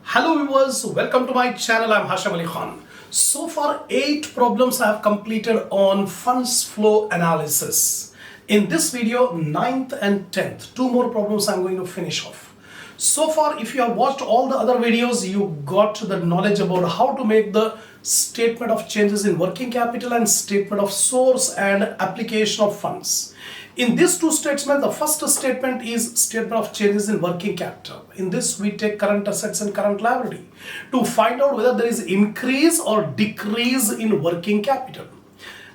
Hello viewers, welcome to my channel. I'm Hasham Ali Khan. So far 8 problems I have completed on funds flow analysis. In this video, 9th and 10th, 2 more problems I'm going to finish off. So far, if you have watched all the other videos, you got the knowledge about how to make the statement of changes in working capital and statement of source and application of funds. In these two statements, the first statement is statement of changes in working capital. In this, we take current assets and current liability to find out whether there is increase or decrease in working capital.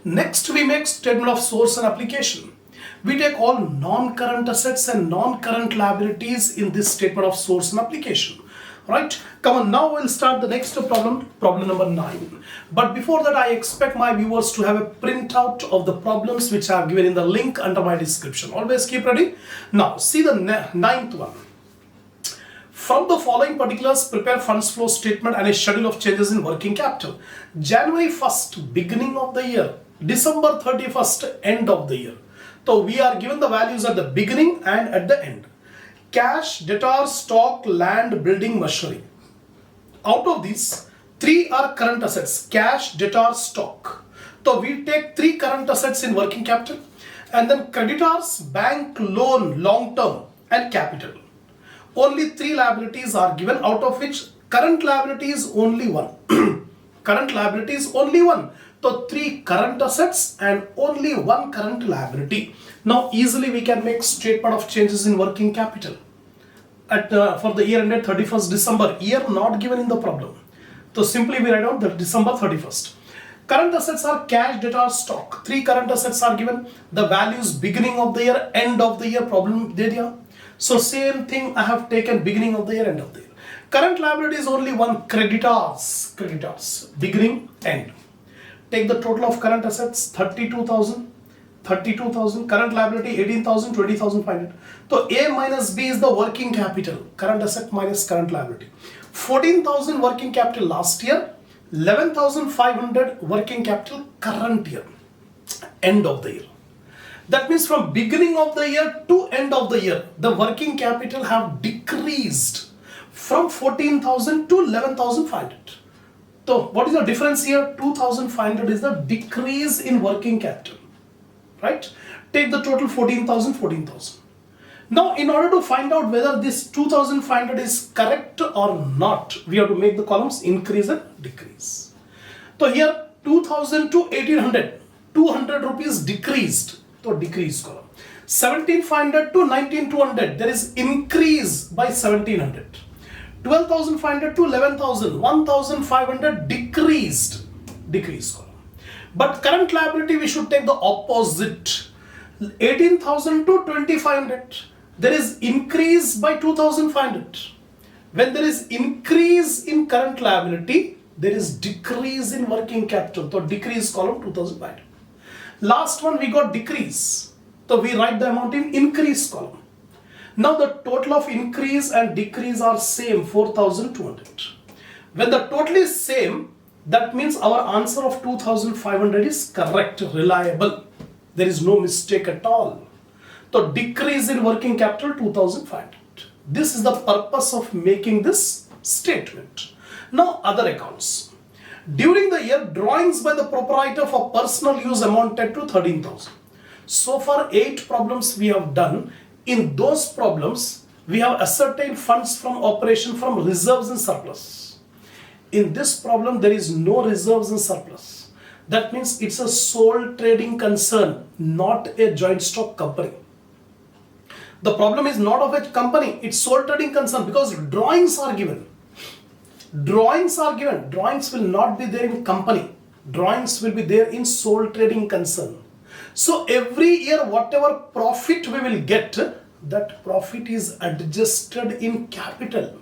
Next, we make statement of source and application. We take all non-current assets and non-current liabilities in this statement of source and application. Right? Come on, now we'll start the next problem, problem number 9. But before that, I expect my viewers to have a printout of the problems which I have given in the link under my description. Always keep ready. Now, see the 9th one. From the following particulars, prepare funds flow statement and a schedule of changes in working capital. January 1st, beginning of the year. December 31st, end of the year. So we are given the values at the beginning and at the end. Cash, debtors, stock, land, building, machinery. Out of these, 3 are current assets. Cash, debtors, stock. So we take 3 current assets in working capital. And then creditors, bank, loan, long term and capital. Only 3 liabilities are given, out of which current liability is only 1. Current liability is only 1. So 3 current assets and only 1 current liability. Now easily we can make statement of changes in working capital for the year ended 31st December, year not given in the problem. So simply we write down the December 31st. Current assets are cash, debtors, stock. 3 current assets are given. The values beginning of the year, end of the year, problem area. So same thing I have taken beginning of the year, end of the year. Current liability is only 1, creditors, beginning, end. Take the total of current assets, 32,000, current liability 18,000, 20,500. So A minus B is the working capital, current asset minus current liability. 14,000 working capital last year, 11,500 working capital current year, end of the year. That means from beginning of the year to end of the year, the working capital have decreased from 14,000 to 11,500. So what is the difference here? 2,500 is the decrease in working capital, right? Take the total 14,000, 14,000. Now in order to find out whether this 2,500 is correct or not, we have to make the columns increase and decrease. So here 2,000 to 1,800, 200 rupees decreased, so decrease column. 1,700 to 19,200, there is increase by 1,700. 12,500 to 11,000, 1,500 decreased, decrease column. But current liability we should take the opposite. 18,000 to 2,500, there is increase by 2,500. When there is increase in current liability, there is decrease in working capital. So decrease column 2,500. Last one we got decrease. So we write the amount in increase column. Now the total of increase and decrease are same, 4,200. When the total is same, that means our answer of 2,500 is correct, reliable. There is no mistake at all. So decrease in working capital 2,500. This is the purpose of making this statement. Now other accounts. During the year, drawings by the proprietor for personal use amounted to 13,000. So far 8 problems we have done. In those problems, we have ascertained funds from operation from reserves and surplus. In this problem, there is no reserves and surplus. That means it's a sole trading concern, not a joint stock company. The problem is not of a company, it's sole trading concern because drawings are given. Drawings are given. Drawings will not be there in company. Drawings will be there in sole trading concern. So every year whatever profit we will get, that profit is adjusted in capital.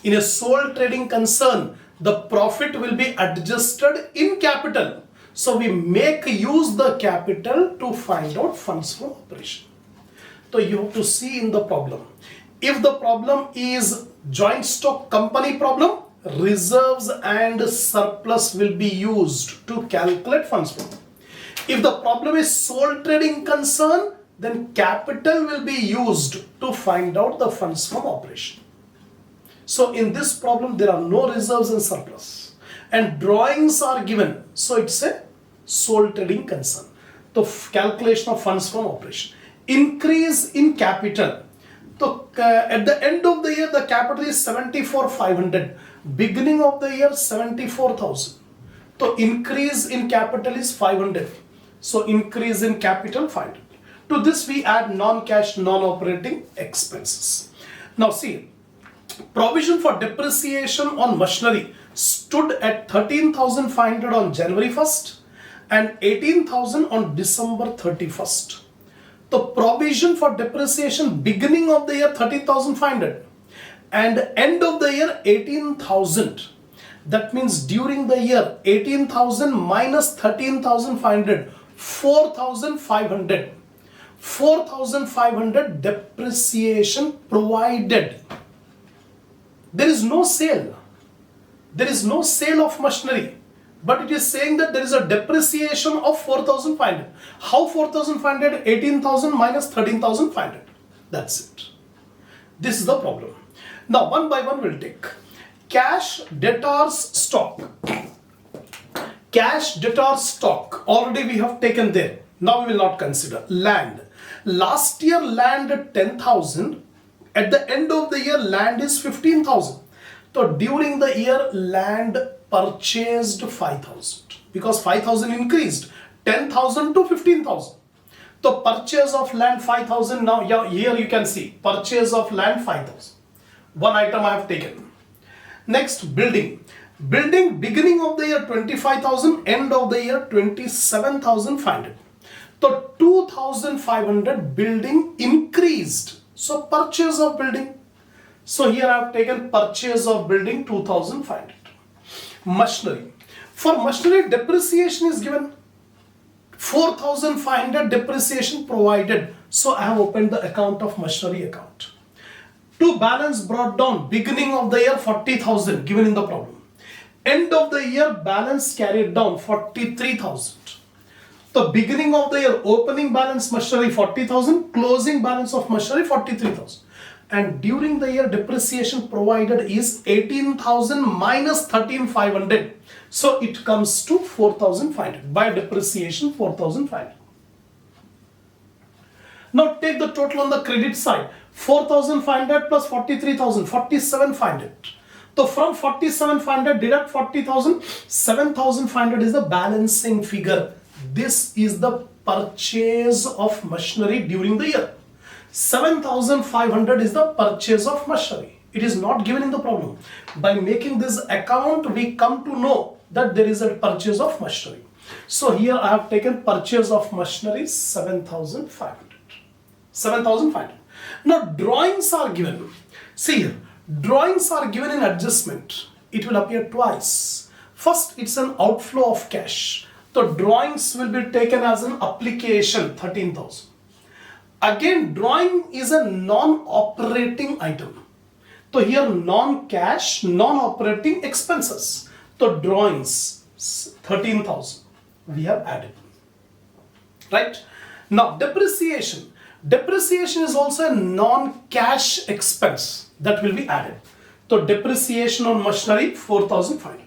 In a sole trading concern, the profit will be adjusted in capital. So we make use the capital to find out funds from operation. So you have to see in the problem. If the problem is joint stock company problem, reserves and surplus will be used to calculate funds from. If the problem is sole trading concern, then capital will be used to find out the funds from operation. So in this problem, there are no reserves and surplus. And drawings are given. So it's a sole trading concern. The calculation of funds from operation. Increase in capital. So at the end of the year, the capital is 74,500. Beginning of the year, 74,000. So increase in capital is 500. So increase in capital 500. To this we add non-cash, non-operating expenses. Now see, provision for depreciation on machinery stood at 13,500 on January 1st and 18,000 on December 31st. The provision for depreciation beginning of the year 13,500 and end of the year 18,000. That means during the year 18,000 minus 13,500, 4,500. 4,500 depreciation provided. There is no sale. There is no sale of machinery. But it is saying that there is a depreciation of 4,500. How 4,500? 18,000 minus 13,500. That's it. This is the problem. Now one by one we'll take. Cash debtors stock. Cash debtors stock. Already we have taken there. Now we will not consider. Land. Last year land 10,000. At the end of the year land is 15,000. So during the year land purchased 5,000 because 5,000 increased 10,000 to 15,000. So purchase of land 5,000. Now here you can see purchase of land 5,000. One item I have taken. Next building. Building beginning of the year 25,000, end of the year 27,500. So 2,500 building increased. So purchase of building. So here I have taken purchase of building 2,500. Machinery. For machinery depreciation is given. 4,500 depreciation provided. So I have opened the account of machinery account. To balance brought down beginning of the year 40,000 given in the problem. End of the year balance carried down 43,000. The beginning of the year opening balance machinery 40,000, closing balance of machinery 43,000. And during the year depreciation provided is 18,000 minus 13,500. So it comes to 4,500. By depreciation 4,500. Now take the total on the credit side. 4,500 plus 43,000, 47,500. So from 47,500 deduct 40,000, 7,500 is the balancing figure. This is the purchase of machinery during the year. 7,500 is the purchase of machinery. It is not given in the problem. By making this account, we come to know that there is a purchase of machinery. So here I have taken purchase of machinery 7,500. 7,500. Now drawings are given. See here, drawings are given in adjustment. It will appear twice. First, it's an outflow of cash. So drawings will be taken as an application 13,000. Again, drawing is a non-operating item. So here non-cash, non-operating expenses. So drawings 13,000 we have added. Right? Now depreciation. Depreciation is also a non-cash expense that will be added. So depreciation on machinery 4,500.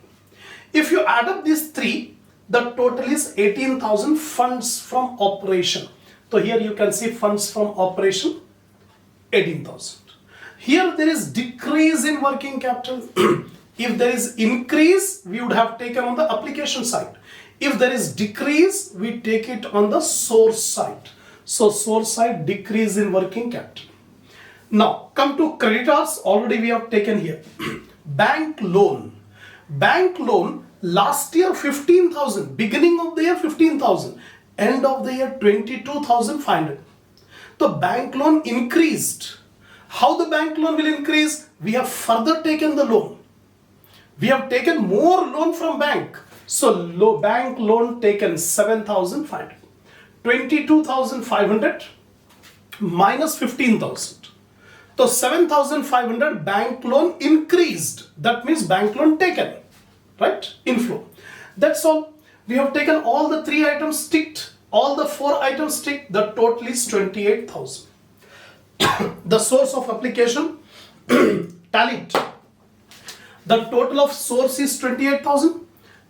If you add up these three, the total is 18,000 funds from operation. So here you can see funds from operation 18,000. Here there is decrease in working capital. If there is increase, we would have taken on the application side. If there is decrease, we take it on the source side. So source side decrease in working capital. Now come to creditors. Already we have taken here. Bank loan. Bank loan last year 15,000. Beginning of the year 15,000. End of the year 22,500. The bank loan increased. How the bank loan will increase? We have further taken the loan. We have taken more loan from bank. So bank loan taken 7,500. 22,500 minus 15,000. So 7,500 bank loan increased. That means bank loan taken. Right? Inflow. That's all. We have taken all the three items ticked. All the four items ticked. The total is 28,000. The source of application tallied. The total of source is 28,000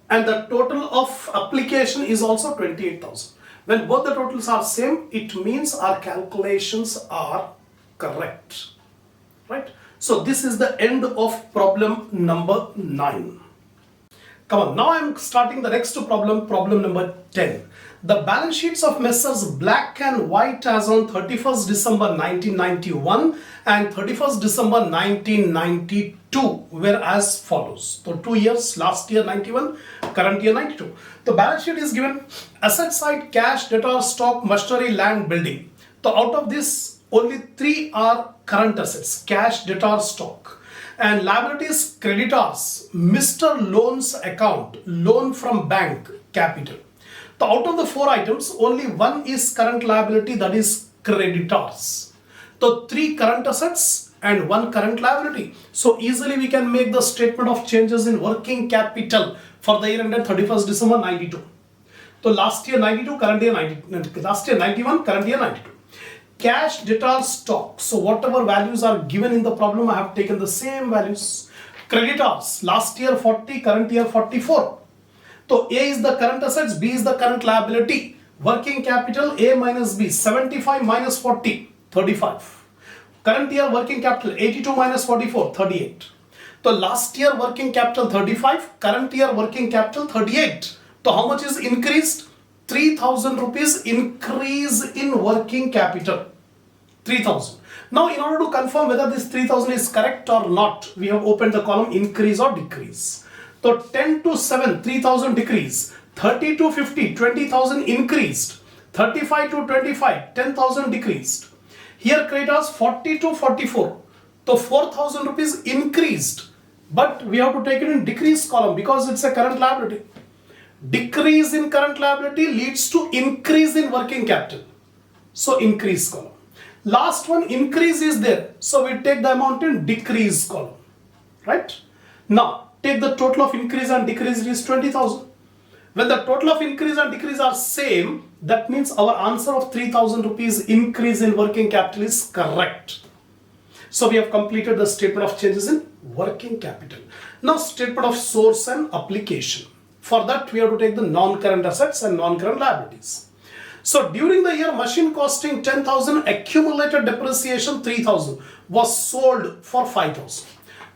and the total of application is also 28,000. When both the totals are same, it means our calculations are correct, right? So this is the end of problem number 9. Come on, now I am starting the next problem, problem number 10. The balance sheets of Messrs. Black and White as on 31st December 1991 and 31st December 1992 were as follows. So 2 years, last year 91, current year 92. The balance sheet is given asset side cash, debtor, stock, machinery, land, building. So out of this, only 3 are current assets, cash, debtor, stock. And liabilities, creditors, Mr. Loans account, loan from bank, capital. So out of the 4 items, only one is current liability, that is creditors. So 3 current assets and 1 current liability. So easily we can make the statement of changes in working capital for the year ended 31st December 92. So last year 92, current year 90, last year 91, current year 92. Cash, debtor, stock. So whatever values are given in the problem, I have taken the same values. Creditors, last year 40, current year 44. So A is the current assets, B is the current liability. Working capital, A minus B, 75 minus 40, 35. Current year working capital, 82 minus 44, 38. So last year working capital 35, current year working capital 38. So how much is increased? 3,000 rupees increase in working capital. 3,000. Now in order to confirm whether this 3,000 is correct or not, we have opened the column increase or decrease. So 10 to 7, 3,000 decrease. 30 to 50, 20,000 increased. 35 to 25, 10,000 decreased. Here creditors 40 to 44. So 4,000 rupees increased. But we have to take it in decrease column because it's a current liability. Decrease in current liability leads to increase in working capital. So increase column. Last one, increase is there. So we take the amount in decrease column. Right? Now take the total of increase and decrease is 20,000. When the total of increase and decrease are same, that means our answer of 3,000 rupees increase in working capital is correct. So we have completed the statement of changes in working capital. Now statement of source and application. For that we have to take the non-current assets and non-current liabilities. So during the year, machine costing 10,000, accumulated depreciation 3,000 was sold for 5,000.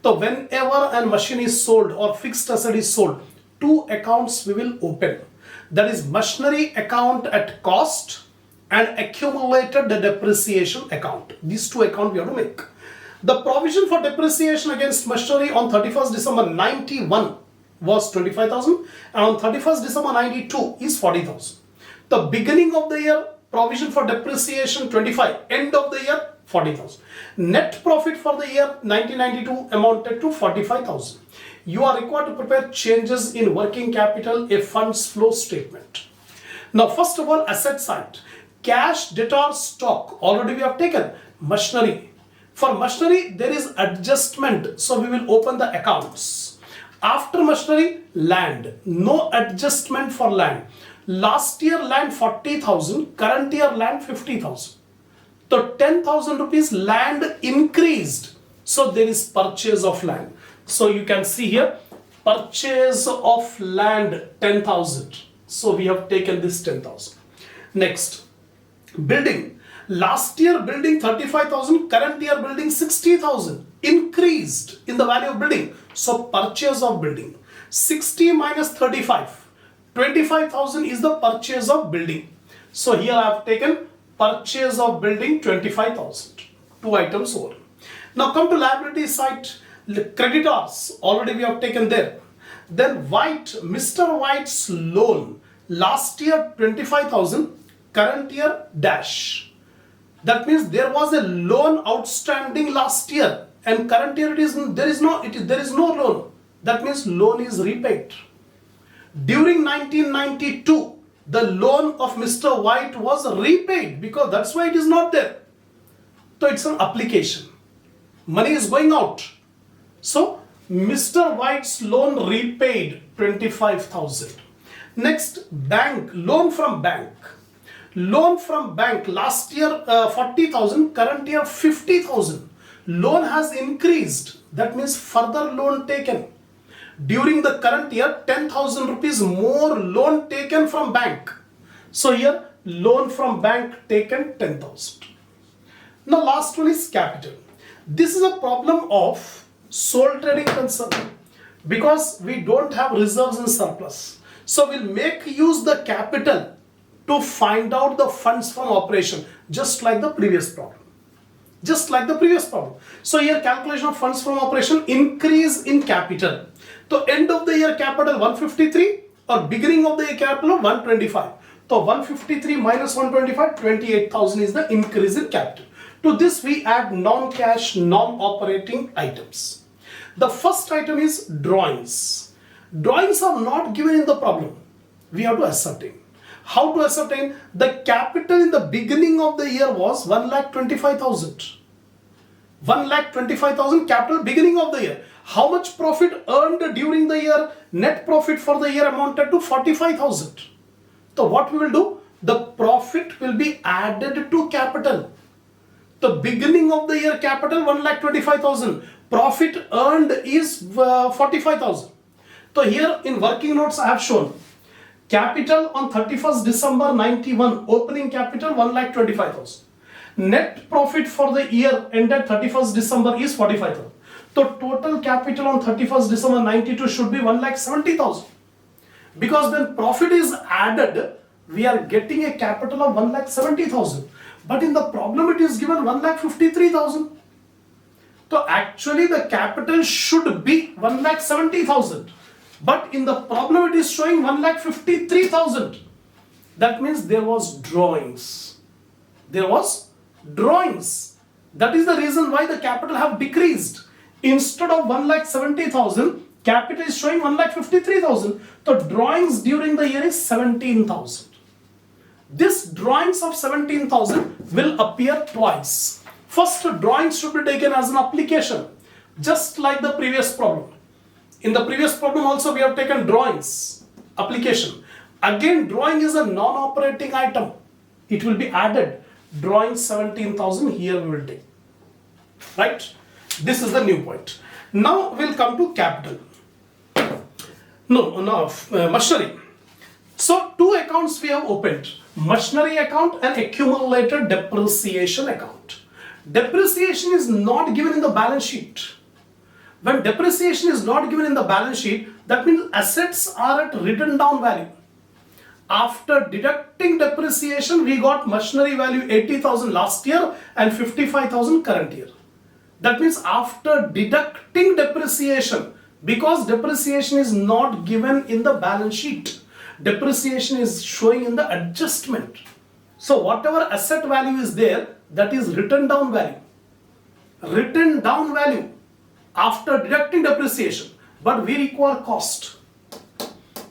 So whenever a machine is sold or fixed asset is sold, 2 accounts we will open. That is machinery account at cost and accumulated the depreciation account. These 2 accounts we have to make. The provision for depreciation against machinery on 31st December 91 was 25,000 and on 31st December 92 is 40,000. The beginning of the year provision for depreciation 25, end of the year 40,000. Net profit for the year 1992 amounted to 45,000. You are required to prepare changes in working capital, a funds flow statement. Now first of all, asset side. Cash, debtor, stock. Already we have taken. Machinery. For machinery there is adjustment. So we will open the accounts. After machinery, land. No adjustment for land. Last year land 40,000, current year land 50,000. So 10,000 rupees land increased. So there is purchase of land. So you can see here, purchase of land 10,000. So we have taken this 10,000. Next, building. Last year building 35,000, current year building 60,000. Increased in the value of building. So purchase of building. 60 minus 35. 25,000 is the purchase of building. So here I have taken purchase of building 25,000. 2 items over. Now come to liability side. Creditors, already we have taken there. Then White, Mr. White's loan. Last year 25,000, current year dash. That means there was a loan outstanding last year and current year there is no loan. That means loan is repaid. During 1992, the loan of Mr. White was repaid because that's why it is not there. So it's an application. Money is going out. So Mr. White's loan repaid 25,000. Next, bank, loan from bank. Loan from bank last year 40,000, current year 50,000. loan has increased. That means further loan taken. During the current year, 10,000 rupees more loan taken from bank. So here, loan from bank taken 10,000. Now last one is capital. This is a problem of sole trading concern because we don't have reserves in surplus. So we'll make use the capital to find out the funds from operation, just like the previous problem. So here calculation of funds from operation, increase in capital. So end of the year capital 153 or beginning of the year capital 125. So 153 minus 125, 28,000 is the increase in capital. To this we add non-cash, non-operating items. The first item is drawings. Drawings are not given in the problem. We have to ascertain. How to ascertain? The capital in the beginning of the year was 1,25,000. 1,25,000 capital beginning of the year. How much profit earned during the year? Net profit for the year amounted to 45,000. So what we will do? The profit will be added to capital. The beginning of the year capital 1,25,000. Profit earned is 45,000. So here in working notes I have shown capital on 31st December 91, opening capital 1,25,000. Net profit for the year ended 31st December is 45,000. So total capital on 31st December 92 should be 1,70,000. Because when profit is added, we are getting a capital of 1,70,000. But in the problem it is given 1,53,000. So actually the capital should be 1,70,000. But in the problem it is showing 1,53,000. That means there was drawings. That is the reason why the capital have decreased. Instead of 1,70,000, capital is showing 1,53,000. So drawings during the year is 17,000. This drawings of 17,000 will appear twice. First, drawings should be taken as an application, just like the previous problem. In the previous problem also we have taken drawings, application. Again, drawing is a non-operating item. It will be added. Drawing 17,000 here we will take. Right? This is the new point. Now we'll come to capital. Machinery. So two accounts we have opened. Machinery account and accumulated depreciation account. Depreciation is not given in the balance sheet. When depreciation is not given in the balance sheet, that means assets are at written down value. After deducting depreciation, we got machinery value 80,000 last year and 55,000 current year. That means after deducting depreciation, because depreciation is not given in the balance sheet, depreciation is showing in the adjustment. So whatever asset value is there, that is written down value. Written down value after deducting depreciation. But we require cost.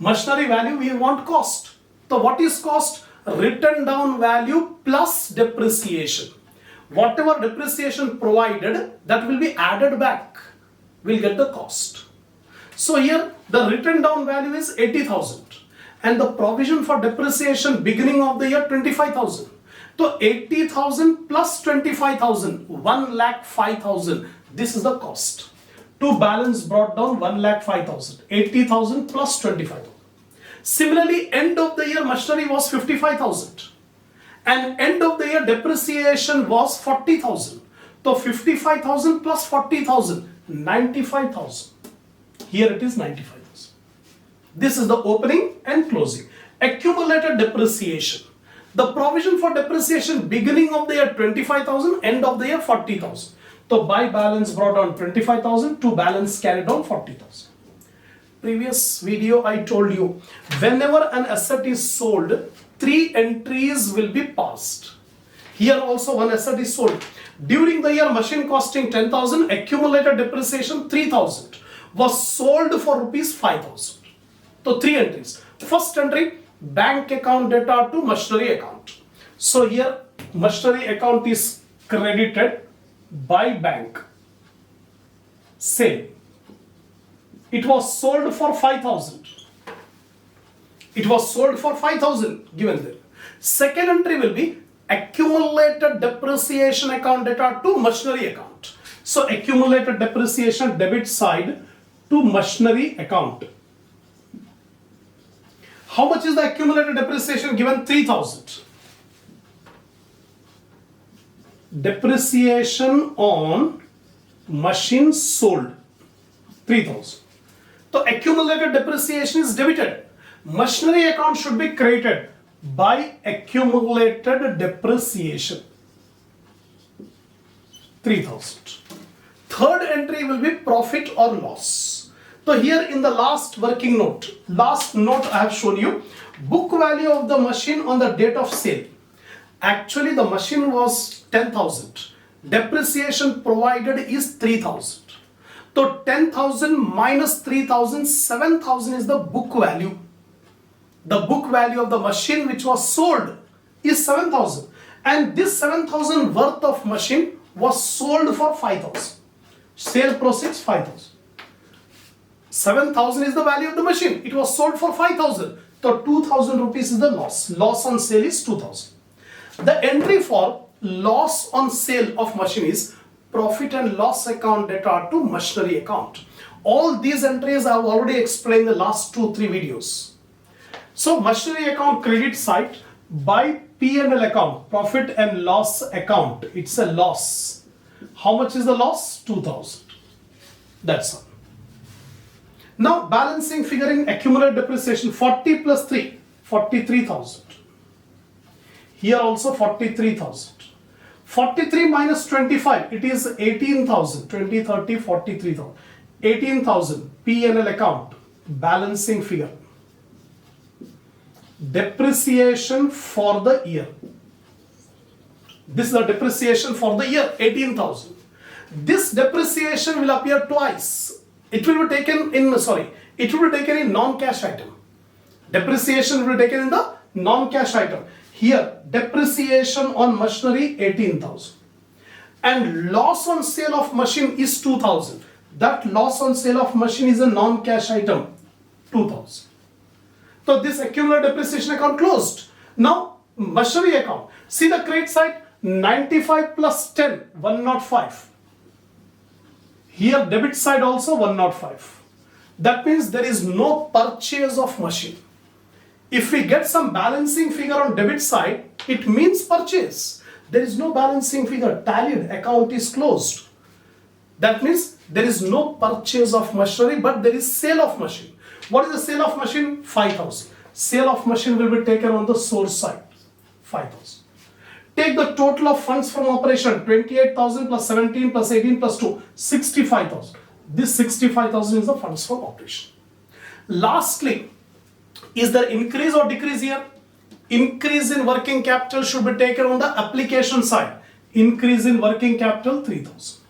Machinery value we want cost. So what is cost? Written down value plus depreciation. Whatever depreciation provided, that will be added back. We'll get the cost. So here the written down value is 80,000 and the provision for depreciation beginning of the year 25,000. So 80,000 plus 25,000, 1,05,000. This is the cost. To balance brought down 1,05,000. 80,000 plus 25,000. Similarly, end of the year machinery was 55,000. And end of the year depreciation was 40,000. So 55,000 plus 40,000, 95,000. Here it is 95,000. This is the opening and closing. Accumulated depreciation. The provision for depreciation beginning of the year 25,000, end of the year 40,000. So by balance brought down 25,000, to balance carried down 40,000. Previous video I told you, whenever an asset is sold, 3 entries will be passed. Here also one asset is sold. During the year machine costing 10,000, accumulated depreciation 3,000 was sold for rupees 5,000. So 3 entries. First entry, bank account data to machinery account. So here machinery account is credited by bank. Sale. It was sold for 5,000. It was sold for 5,000 given there. Second entry will be accumulated depreciation account data to machinery account. So accumulated depreciation debit side to machinery account. How much is the accumulated depreciation given? 3,000. Depreciation on machines sold 3,000. So accumulated depreciation is debited. Machinery account should be credited by accumulated depreciation 3,000. Third entry will be profit or loss. So here in the last working note, I have shown you book value of the machine on the date of sale. Actually the machine was 10,000. Depreciation provided is 3,000. So 10,000 minus 3,000, 7,000 is the book value. The book value of the machine which was sold is 7,000. And this 7,000 worth of machine was sold for 5,000. Sale proceeds 5,000. 7,000 is the value of the machine. It was sold for 5,000. So 2,000 rupees is the loss. Loss on sale is 2,000. The entry for loss on sale of machine is profit and loss account data to machinery account. All these entries I have already explained in the last 2-3 videos. So machinery account credit side by P&L account, profit and loss account. It's a loss. How much is the loss? 2,000. That's all. Now balancing figure in accumulated depreciation, 40 plus 3, 43,000. Here also 43,000. 43 minus 25, it is 18,000. 20, 30, 43,000. 18,000 P&L account, balancing figure. Depreciation for the year. This is the depreciation for the year, 18,000. This depreciation will appear twice. It will be taken in non-cash item. Depreciation will be taken in the non-cash item. Here, depreciation on machinery 18,000. And loss on sale of machine is 2,000. That loss on sale of machine is a non-cash item, 2,000. So this accumulated depreciation account closed. Now machinery account. See the credit side, 95 plus 10, 105. Here debit side also 105. That means there is no purchase of machine. If we get some balancing figure on debit side, it means purchase. There is no balancing figure, tallied, account is closed. That means there is no purchase of machinery, but there is sale of machine. What is the sale of machine? 5,000. Sale of machine will be taken on the source side, 5,000. Take the total of funds from operation, 28,000 plus 17 plus 18 plus 2, 65,000. This 65,000 is the funds from operation. Lastly, is there increase or decrease here? Increase in working capital should be taken on the application side. Increase in working capital 3,000.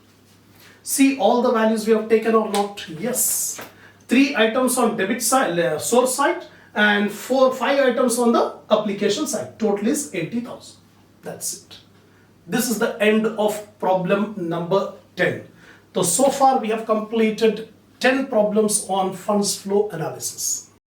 See all the values we have taken or not? Yes. 3 items on debit side, source side, and 5 items on the application side. Total is 80,000. That's it. This is the end of problem number 10. So far we have completed 10 problems on funds flow analysis.